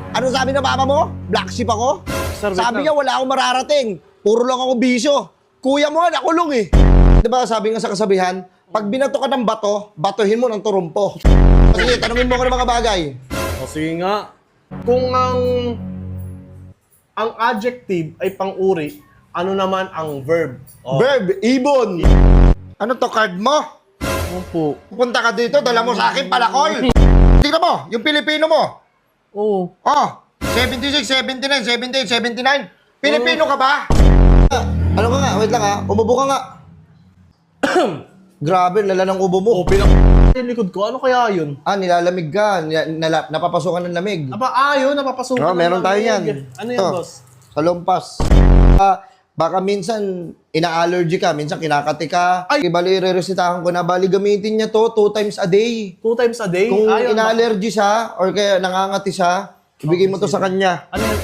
Ano sabi ng mama mo? Black sheep ako? Sir, wait Sabi lang. niya, wala akong mararating. Puro lang ako bisyo. Kuya mo, nakulong eh. Diba sabi nga sa kasabihan, pag binato ka ng bato, batuhin mo ng turumpo. Sige, tanungin mo ko ng mga bagay. O sige nga. Kung ang adjective ay pang-uri, ano naman ang verb? O, Verb, ibon. Ano to, card mo? ano po? Punta ka dito, dala mo sa akin, palakol. Tingnan mo, yung Pilipino mo. Oo. Oh, 76, 79, 78, 79. Pilipino ka ba? Ano ka nga? Wait lang ha. Umubo ka nga. Grabe, lala ng ubo mo. O, yung likod ko, ano kaya yun? Nilalamig ka. Napapasukan ng lamig. Aba, yun, napapasukan. Oh, meron ng tayo lamig. yan. Ano yan, Ito, boss? Sa lumpas. Baka minsan ina-allergy ka, minsan kinakati ka. Ay! Bali, re-resitahan ko na. Bali, gamitin niya to 2 times a day. 2 times a day? Kung Ayun, ina-allergy siya or kaya nangangati siya, ibigay mo to sa kanya. Ano yan?